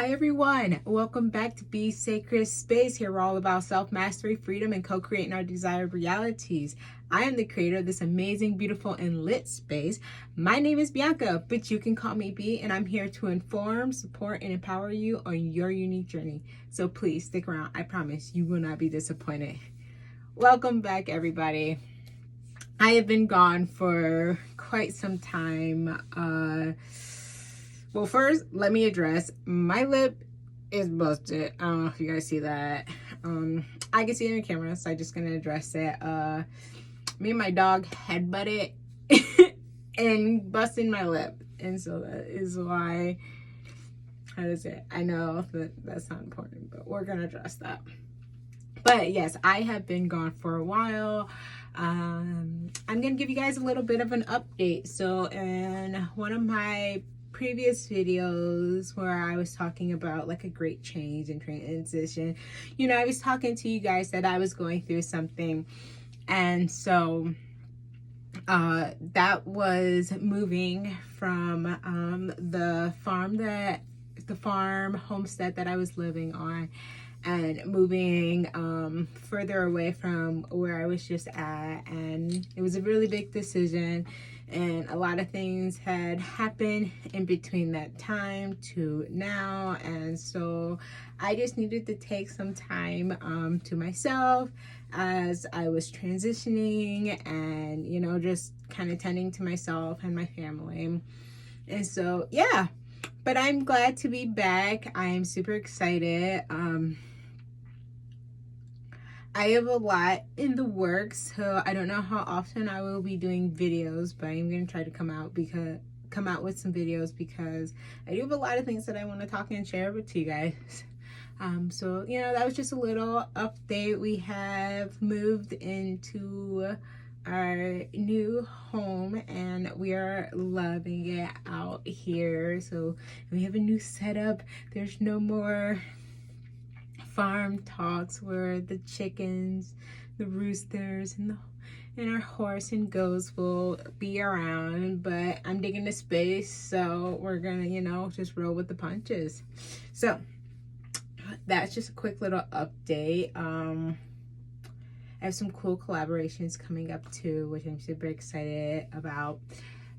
Hi everyone, welcome back to Be Sacred Space. Here we're all about self-mastery, freedom, and co-creating our desired realities. I am the creator of this amazing, beautiful, and lit space. My name is Byanca, but you can call me B, and I'm here to inform, support, and empower you on your unique journey. So please stick around. I promise you will not be disappointed. Welcome back, everybody. I have been gone for quite some time. Well, first, let me address my lip is busted. I don't know if you guys see that. I can see it in the camera, so I'm just gonna address it. Me and my dog headbutted and busted my lip, and so that is why. How does it? I know that's not important, but we're gonna address that. But yes, I have been gone for a while. I'm gonna give you guys a little bit of an update. So in one of my previous videos where I was talking about like a great change and transition, I was talking to you guys that I was going through something, and so that was moving from the farm homestead that I was living on, and moving further away from where I was just at. And it was a really big decision, and a lot of things had happened in between that time to now, and so I just needed to take some time to myself as I was transitioning, and just kind of tending to myself and my family. And so yeah, but I'm glad to be back. I'm super excited. I have a lot in the works, so I don't know how often I will be doing videos, but I'm going to try to come out with some videos, because I do have a lot of things that I want to talk and share with you guys. So that was just a little update. We have moved into our new home, and we are loving it out here. So we have a new setup. There's no more farm talks where the chickens, the roosters, and our horse and goats will be around, but I'm digging the space, so we're gonna just roll with the punches. So that's just a quick little update. I have some cool collaborations coming up too, which I'm super excited about,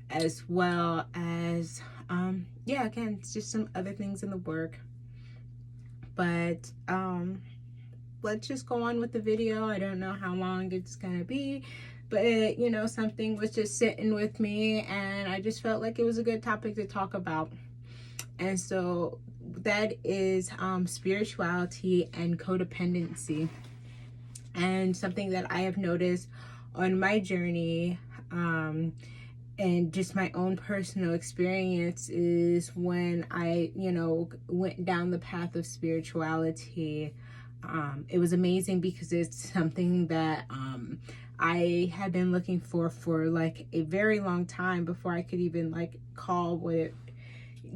as well as again, it's just some other things in the work. But let's just go on with the video. I don't know how long it's gonna be, but something was just sitting with me, and I just felt like it was a good topic to talk about. And so that is spirituality and codependency. And something that I have noticed on my journey, and just my own personal experience, is when I went down the path of spirituality. It was amazing, because it's something that I had been looking for like a very long time before I could even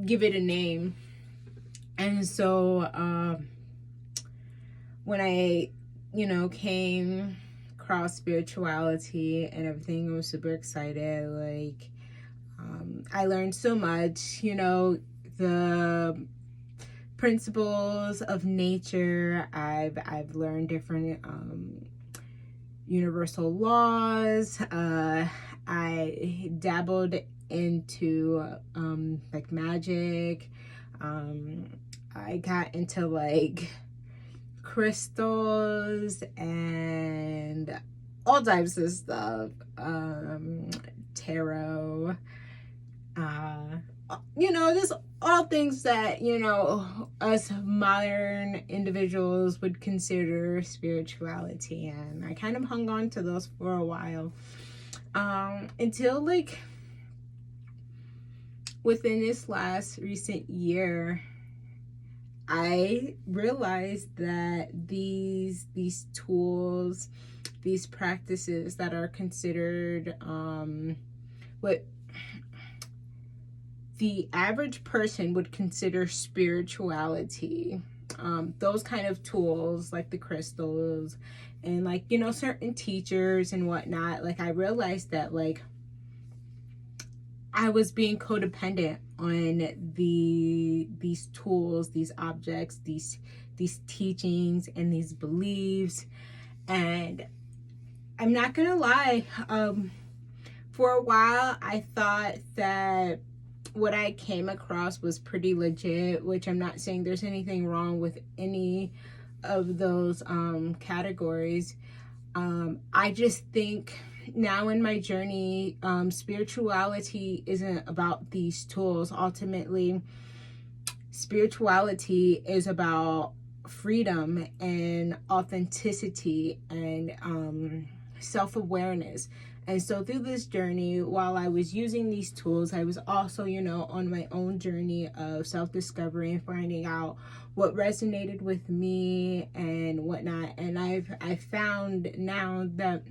give it a name. And so when I came across spirituality and everything, I was super excited. I learned so much, the principles of nature. I've learned different universal laws. I dabbled into magic. I got into crystals and all types of stuff, tarot, just all things that us modern individuals would consider spirituality. And I kind of hung on to those for a while, until within this last recent year, I realized that these tools, these practices that are considered what the average person would consider spirituality, those kind of tools, like the crystals and certain teachers and whatnot, I realized that I was being codependent on the these tools, these objects, these teachings and these beliefs. And I'm not gonna lie, for a while I thought that what I came across was pretty legit, which I'm not saying there's anything wrong with any of those categories. I just think now in my journey, spirituality isn't about these tools. Ultimately, spirituality is about freedom and authenticity and self-awareness. And so through this journey, while I was using these tools, I was also, on my own journey of self-discovery and finding out what resonated with me and whatnot. And I found now that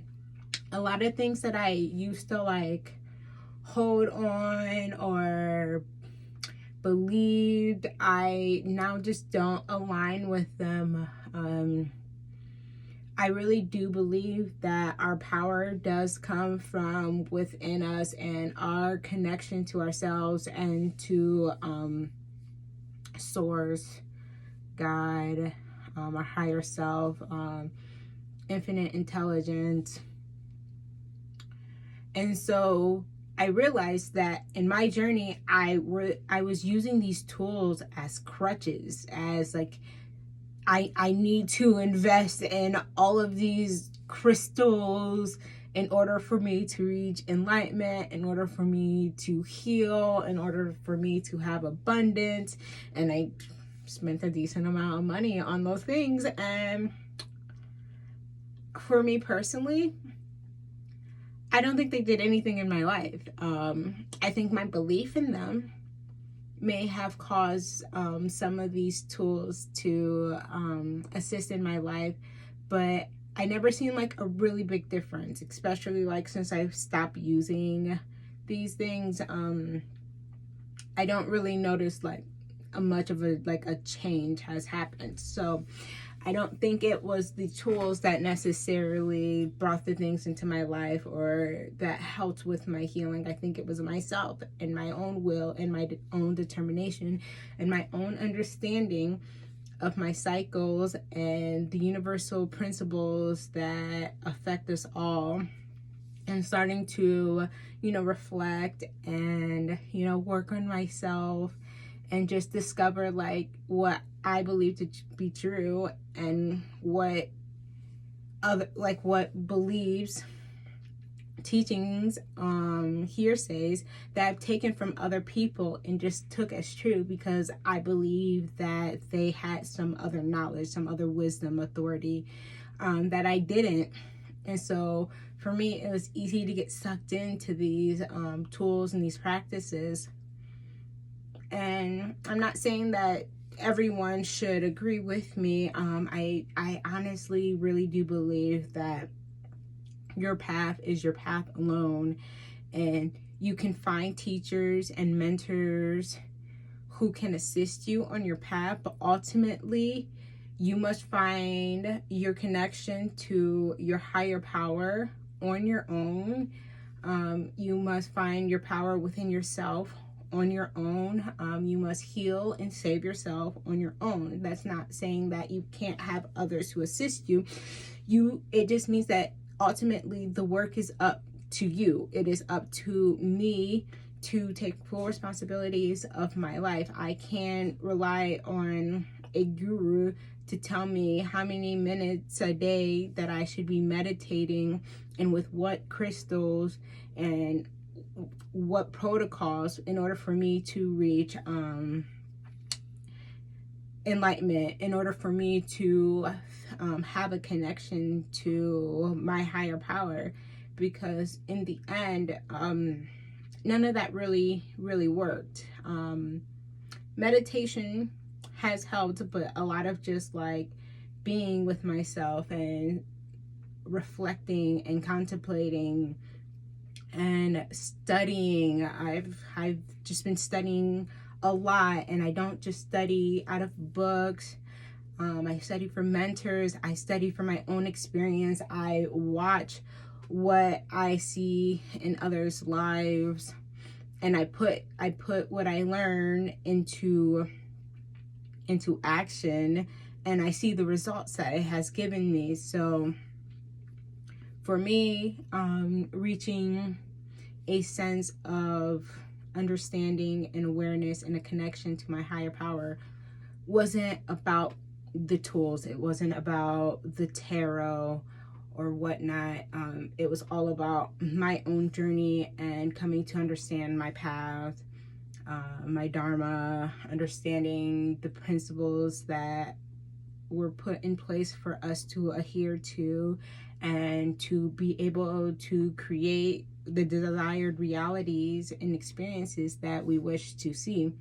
a lot of things that I used to like hold on or believed, I now just don't align with them. I really do believe that our power does come from within us, and our connection to ourselves and to source, God, our higher self, infinite intelligence. And so I realized that in my journey, I was using these tools as crutches, as like, I need to invest in all of these crystals in order for me to reach enlightenment, in order for me to heal, in order for me to have abundance. And I spent a decent amount of money on those things. And for me personally, I don't think they did anything in my life. I think my belief in them may have caused some of these tools to assist in my life, but I never seen like a really big difference, especially like since I've stopped using these things. I don't really notice like much of a change has happened. So I don't think it was the tools that necessarily brought the things into my life or that helped with my healing. I think it was myself and my own will and my own determination and my own understanding of my cycles and the universal principles that affect us all, and starting to, reflect and, work on myself and just discover like what I believe to be true and what beliefs, teachings, hearsays that I've taken from other people and just took as true because I believe that they had some other knowledge, some other wisdom, authority that I didn't. And so for me, it was easy to get sucked into these tools and these practices. And I'm not saying that everyone should agree with me. I honestly really do believe that your path is your path alone, and you can find teachers and mentors who can assist you on your path, but ultimately you must find your connection to your higher power on your own. You must find your power within yourself on your own. You must heal and save yourself on your own. That's not saying that you can't have others who assist you. It just means that ultimately the work is up to you. It is up to me to take full responsibilities of my life. I can't rely on a guru to tell me how many minutes a day that I should be meditating and with what crystals and what protocols in order for me to reach enlightenment, in order for me to have a connection to my higher power, because in the end none of that really worked. Meditation has helped, but a lot of just like being with myself and reflecting and contemplating and studying. I've just been studying a lot, and I don't just study out of books. I study from mentors. I study from my own experience. I watch what I see in others' lives, and I put what I learn into into action, and I see the results that it has given me. So for me, reaching a sense of understanding and awareness and a connection to my higher power wasn't about the tools. It wasn't about the tarot or whatnot. It was all about my own journey and coming to understand my path, my dharma, understanding the principles that were put in place for us to adhere to, and to be able to create the desired realities and experiences that we wish to see.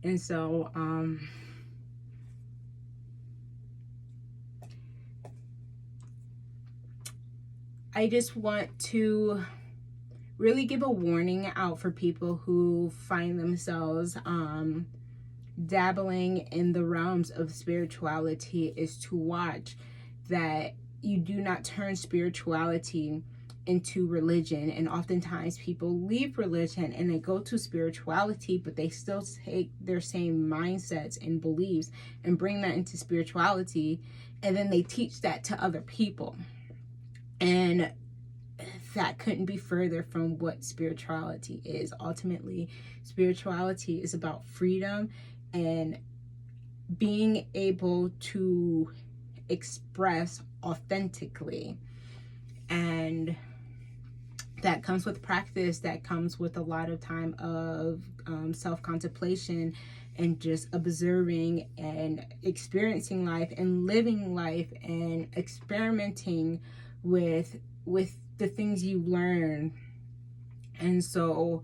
And so I just want to really give a warning out for people who find themselves dabbling in the realms of spirituality, is to watch that you do not turn spirituality into religion. And oftentimes people leave religion and they go to spirituality, but they still take their same mindsets and beliefs and bring that into spirituality, and then they teach that to other people. And that couldn't be further from what spirituality is. Ultimately, spirituality is about freedom and being able to express authentically. And that comes with practice, that comes with a lot of time of self-contemplation and just observing and experiencing life and living life and experimenting with the things you learn. And so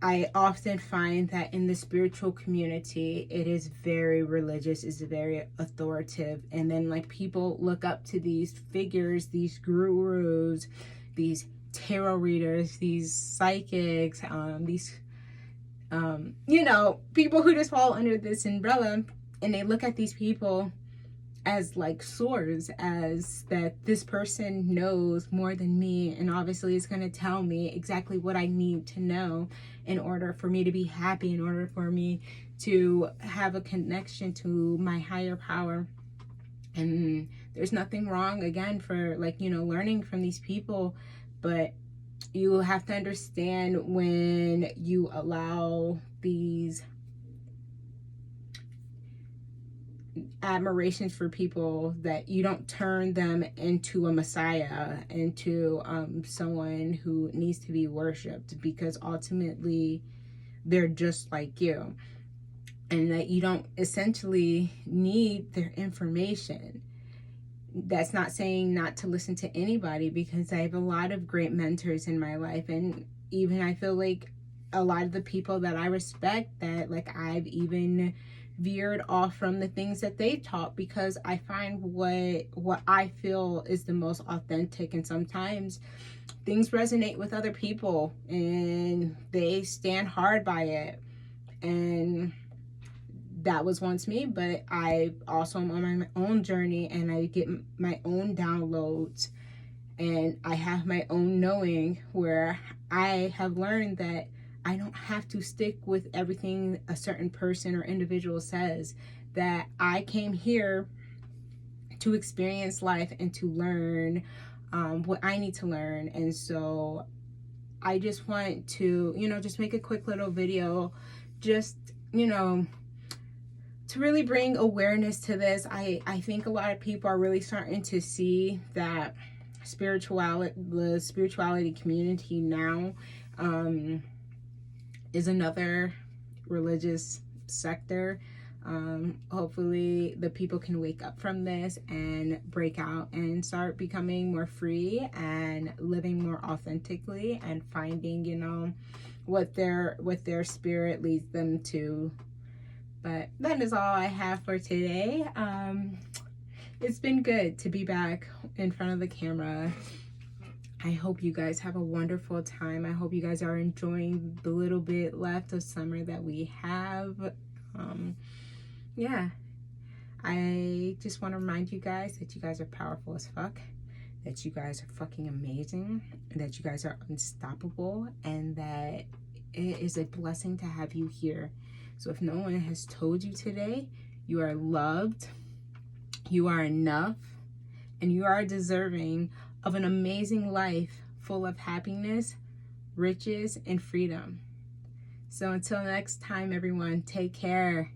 I often find that in the spiritual community, it is very religious, it's very authoritative. And then like people look up to these figures, these gurus, these tarot readers, these psychics, these, you know, people who just fall under this umbrella, and they look at these people as like swords, as that this person knows more than me, and obviously is going to tell me exactly what I need to know in order for me to be happy, in order for me to have a connection to my higher power. And there's nothing wrong, again, for like, you know, learning from these people, but you have to understand when you allow these admirations for people, that you don't turn them into a messiah, into someone who needs to be worshipped, because ultimately they're just like you, and that you don't essentially need their information. That's not saying not to listen to anybody, because I have a lot of great mentors in my life, and even I feel like a lot of the people that I respect, that like I've even veered off from the things that they taught, because I find what I feel is the most authentic. And sometimes things resonate with other people and they stand hard by it, and that was once me. But I also am on my own journey, and I get my own downloads, and I have my own knowing, where I have learned that I don't have to stick with everything a certain person or individual says, that I came here to experience life and to learn what I need to learn. And so I just want to, you know, just make a quick little video, just, you know, to really bring awareness to this. I think a lot of people are really starting to see that the spirituality community now is another religious sector. Hopefully the people can wake up from this and break out and start becoming more free and living more authentically, and finding, you know, what their spirit leads them to. But that is all I have for today. It's been good to be back in front of the camera. I hope you guys have a wonderful time. I hope you guys are enjoying the little bit left of summer that we have. Yeah, I just want to remind you guys that you guys are powerful as fuck, that you guys are fucking amazing, that you guys are unstoppable, and that it is a blessing to have you here. So if no one has told you today, you are loved, you are enough, and you are deserving of an amazing life full of happiness, riches, and freedom. So until next time, everyone, take care.